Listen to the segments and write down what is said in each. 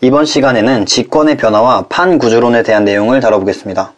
이번 시간에는 직권의 변화와 판 구조론에 대한 내용을 다뤄보겠습니다.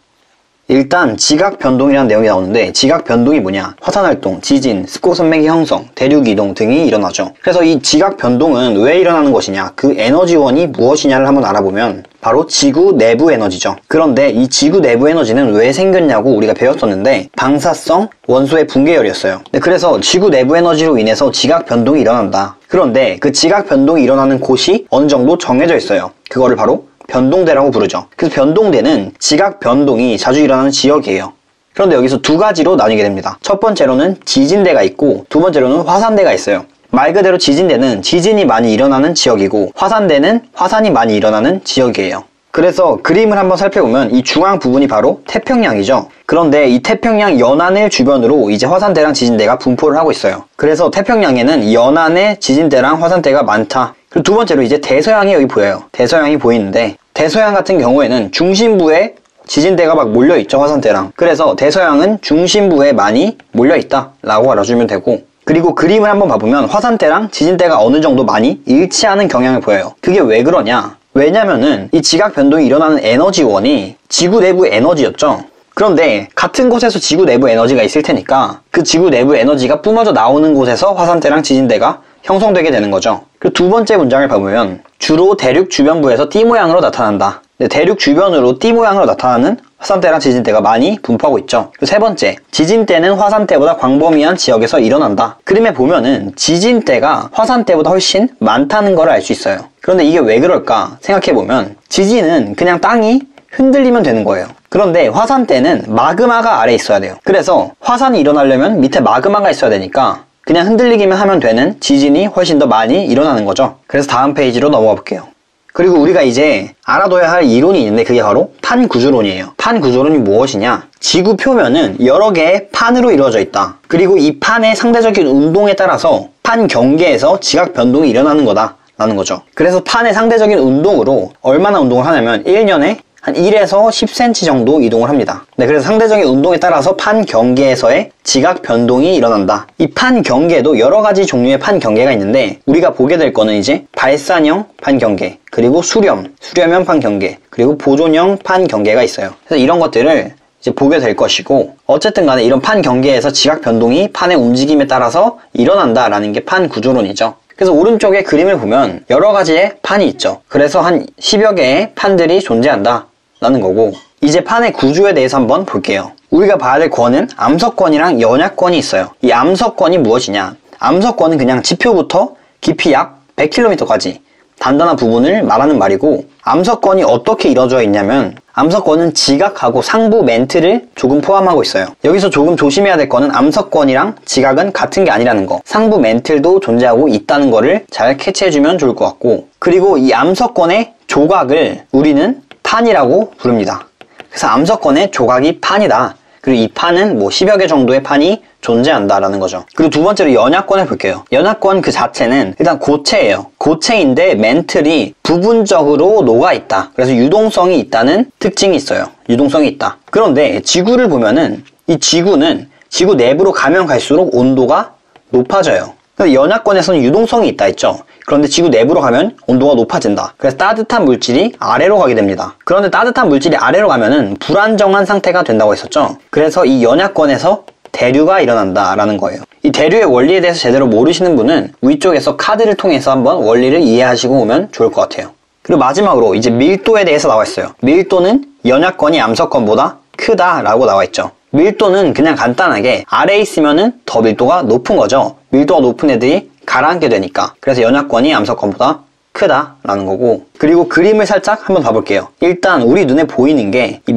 일단 지각 변동이라는 내용이 나오는데 지각 변동이 뭐냐? 화산활동, 지진, 습곡선맥의 형성, 대륙 이동 등이 일어나죠. 그래서 이 지각 변동은 왜 일어나는 것이냐? 그 에너지원이 무엇이냐를 한번 알아보면 바로 지구 내부 에너지죠. 그런데 이 지구 내부 에너지는 왜 생겼냐고 우리가 배웠었는데 방사성 원소의 붕괴열이었어요. 그래서 지구 내부 에너지로 인해서 지각 변동이 일어난다. 그런데 그 지각 변동이 일어나는 곳이 어느 정도 정해져 있어요. 그거를 바로 변동대라고 부르죠. 그래서 변동대는 지각 변동이 자주 일어나는 지역이에요. 그런데 여기서 두 가지로 나뉘게 됩니다. 첫 번째로는 지진대가 있고 두 번째로는 화산대가 있어요. 말 그대로 지진대는 지진이 많이 일어나는 지역이고 화산대는 화산이 많이 일어나는 지역이에요. 그래서 그림을 한번 살펴보면 이 중앙 부분이 바로 태평양이죠. 그런데 이 태평양 연안을 주변으로 이제 화산대랑 지진대가 분포를 하고 있어요. 그래서 태평양에는 연안에 지진대랑 화산대가 많다. 그리고 두 번째로 이제 대서양이 여기 보여요. 대서양이 보이는데 대서양 같은 경우에는 중심부에 지진대가 막 몰려있죠, 화산대랑. 그래서 대서양은 중심부에 많이 몰려있다 라고 알아주면 되고, 그리고 그림을 한번 봐보면 화산대랑 지진대가 어느 정도 많이 일치하는 경향을 보여요. 그게 왜 그러냐? 왜냐면은 이 지각 변동이 일어나는 에너지원이 지구 내부 에너지였죠. 그런데 같은 곳에서 지구 내부 에너지가 있을 테니까 그 지구 내부 에너지가 뿜어져 나오는 곳에서 화산대랑 지진대가 형성되게 되는 거죠. 그리고 두 번째 문장을 봐보면 주로 대륙 주변부에서 띠 모양으로 나타난다. 대륙 주변으로 띠 모양으로 나타나는 화산대랑 지진대가 많이 분포하고 있죠. 그리고 세 번째, 지진대는 화산대보다 광범위한 지역에서 일어난다. 그림에 보면은 지진대가 화산대보다 훨씬 많다는 걸 알 수 있어요. 그런데 이게 왜 그럴까 생각해보면 지진은 그냥 땅이 흔들리면 되는 거예요. 그런데 화산대는 마그마가 아래에 있어야 돼요. 그래서 화산이 일어나려면 밑에 마그마가 있어야 되니까 그냥 흔들리기만 하면 되는 지진이 훨씬 더 많이 일어나는 거죠. 그래서 다음 페이지로 넘어가 볼게요. 그리고 우리가 이제 알아둬야 할 이론이 있는데 그게 바로 판구조론이에요. 판구조론이 무엇이냐? 지구 표면은 여러 개의 판으로 이루어져 있다. 그리고 이 판의 상대적인 운동에 따라서 판 경계에서 지각 변동이 일어나는 거다 라는 거죠. 그래서 판의 상대적인 운동으로 얼마나 운동을 하냐면 1년에 한 1에서 10cm 정도 이동을 합니다. 그래서 상대적인 운동에 따라서 판 경계에서의 지각 변동이 일어난다. 이 판 경계도 여러 가지 종류의 판 경계가 있는데 우리가 보게 될 거는 이제 발산형 판 경계, 그리고 수렴형 판 경계, 그리고 보존형 판 경계가 있어요. 그래서 이런 것들을 이제 보게 될 것이고, 어쨌든 간에 이런 판 경계에서 지각 변동이 판의 움직임에 따라서 일어난다라는 게 판 구조론이죠. 그래서 오른쪽에 그림을 보면 여러 가지의 판이 있죠. 그래서 한 10여 개의 판들이 존재한다 라는 거고, 이제 판의 구조에 대해서 한번 볼게요. 우리가 봐야 될 권은 암석권이랑 연약권이 있어요. 이 암석권이 무엇이냐? 암석권은 그냥 지표부터 깊이 약 100km까지 단단한 부분을 말하는 말이고, 암석권이 어떻게 이루어져 있냐면 암석권은 지각하고 상부 멘트를 조금 포함하고 있어요. 여기서 조금 조심해야 될 거는 암석권이랑 지각은 같은 게 아니라는 거, 상부 멘틀도 존재하고 있다는 거를 잘 캐치해주면 좋을 것 같고, 그리고 이 암석권의 조각을 우리는 판이라고 부릅니다. 그래서 암석권의 조각이 판이다. 그리고 이 판은 뭐 10여 개 정도의 판이 존재한다라는 거죠. 그리고 두 번째로 연약권을 볼게요. 연약권 그 자체는 일단 고체예요. 고체인데 멘틀이 부분적으로 녹아있다. 그래서 유동성이 있다는 특징이 있어요. 유동성이 있다. 그런데 지구를 보면은 이 지구는 지구 내부로 가면 갈수록 온도가 높아져요. 연약권에서는 유동성이 있다 했죠. 그런데 지구 내부로 가면 온도가 높아진다. 그래서 따뜻한 물질이 아래로 가게 됩니다. 그런데 따뜻한 물질이 아래로 가면은 불안정한 상태가 된다고 했었죠. 그래서 이 연약권에서 대류가 일어난다라는 거예요. 이 대류의 원리에 대해서 제대로 모르시는 분은 위쪽에서 카드를 통해서 한번 원리를 이해하시고 오면 좋을 것 같아요. 그리고 마지막으로 이제 밀도에 대해서 나와 있어요. 밀도는 연약권이 암석권보다 크다라고 나와 있죠. 밀도는 그냥 간단하게 아래에 있으면은 더 밀도가 높은 거죠. 밀도가 높은 애들이 가라앉게 되니까. 그래서 연약권이 암석권보다 크다라는 거고, 그리고 그림을 살짝 한번 봐볼게요. 일단 우리 눈에 보이는 게 이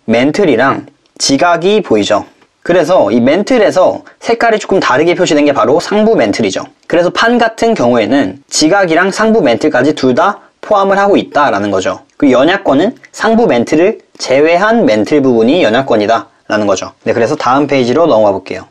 멘틀이랑 지각이 보이죠. 그래서 이 멘틀에서 색깔이 조금 다르게 표시된 게 바로 상부 멘틀이죠. 그래서 판 같은 경우에는 지각이랑 상부 멘틀까지 둘 다 포함을 하고 있다라는 거죠. 그 연약권은 상부 멘틀을 제외한 멘틀 부분이 연약권이다 라는 거죠. 그래서 다음 페이지로 넘어가 볼게요.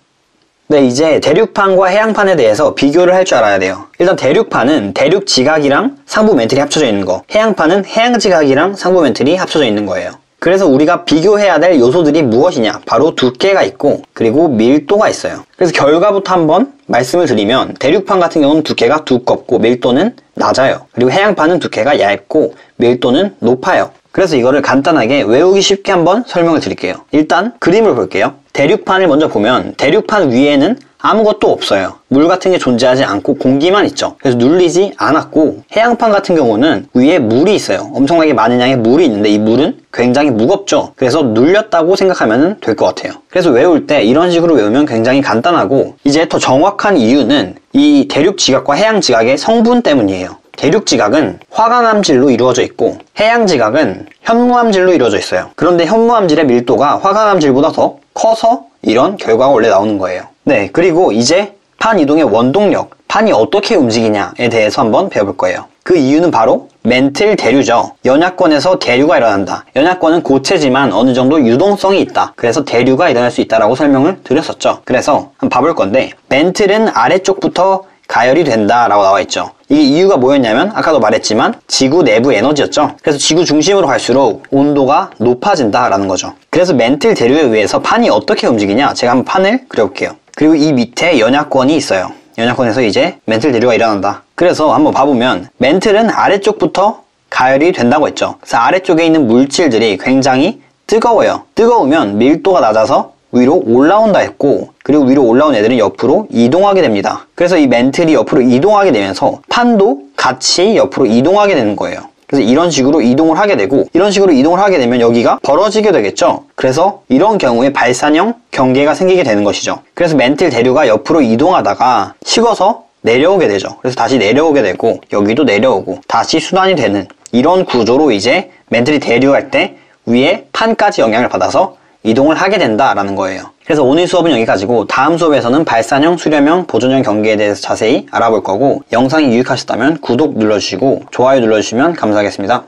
이제 대륙판과 해양판에 대해서 비교를 할 줄 알아야 돼요. 일단 대륙판은 대륙 지각이랑 상부 멘틀이 합쳐져 있는 거, 해양판은 해양 지각이랑 상부 멘틀이 합쳐져 있는 거예요. 그래서 우리가 비교해야 될 요소들이 무엇이냐? 바로 두께가 있고, 그리고 밀도가 있어요. 그래서 결과부터 한번 말씀을 드리면 대륙판 같은 경우는 두께가 두껍고 밀도는 낮아요. 그리고 해양판은 두께가 얇고 밀도는 높아요. 그래서 이거를 간단하게 외우기 쉽게 한번 설명을 드릴게요. 일단 그림을 볼게요. 대륙판을 먼저 보면 대륙판 위에는 아무것도 없어요. 물 같은 게 존재하지 않고 공기만 있죠. 그래서 눌리지 않았고, 해양판 같은 경우는 위에 물이 있어요. 엄청나게 많은 양의 물이 있는데 이 물은 굉장히 무겁죠. 그래서 눌렸다고 생각하면 될 것 같아요. 그래서 외울 때 이런 식으로 외우면 굉장히 간단하고, 이제 더 정확한 이유는 이 대륙 지각과 해양 지각의 성분 때문이에요. 대륙 지각은 화강암질로 이루어져 있고 해양 지각은 현무암질로 이루어져 있어요. 그런데 현무암질의 밀도가 화강암질보다 더 커서 이런 결과가 원래 나오는 거예요. 네, 그리고 이제 판 이동의 원동력, 판이 어떻게 움직이냐에 대해서 한번 배워볼 거예요. 그 이유는 바로 멘틀 대류죠. 연약권에서 대류가 일어난다. 연약권은 고체지만 어느 정도 유동성이 있다. 그래서 대류가 일어날 수 있다라고 설명을 드렸었죠. 그래서 한번 봐볼 건데, 멘틀은 아래쪽부터 가열이 된다라고 나와 있죠. 이게 이유가 뭐였냐면 아까도 말했지만 지구 내부 에너지였죠. 그래서 지구 중심으로 갈수록 온도가 높아진다라는 거죠. 그래서 멘틀 대류에 의해서 판이 어떻게 움직이냐, 제가 한번 판을 그려볼게요. 그리고 이 밑에 연약권이 있어요. 연약권에서 이제 멘틀 대류가 일어난다. 그래서 한번 봐보면 멘틀은 아래쪽부터 가열이 된다고 했죠. 그래서 아래쪽에 있는 물질들이 굉장히 뜨거워요. 뜨거우면 밀도가 낮아서 위로 올라온다 했고, 그리고 위로 올라온 애들은 옆으로 이동하게 됩니다. 그래서 이 멘틀이 옆으로 이동하게 되면서 판도 같이 옆으로 이동하게 되는 거예요. 그래서 이런 식으로 이동을 하게 되고, 이런 식으로 이동을 하게 되면 여기가 벌어지게 되겠죠. 그래서 이런 경우에 발산형 경계가 생기게 되는 것이죠. 그래서 멘틀 대류가 옆으로 이동하다가 식어서 내려오게 되죠. 그래서 다시 내려오게 되고 여기도 내려오고 다시 순환이 되는 이런 구조로 이제 멘틀이 대류할 때 위에 판까지 영향을 받아서 이동을 하게 된다라는 거예요. 그래서 오늘 수업은 여기까지고, 다음 수업에서는 발산형, 수렴형, 보존형 경계에 대해서 자세히 알아볼 거고, 영상이 유익하셨다면 구독 눌러주시고 좋아요 눌러주시면 감사하겠습니다.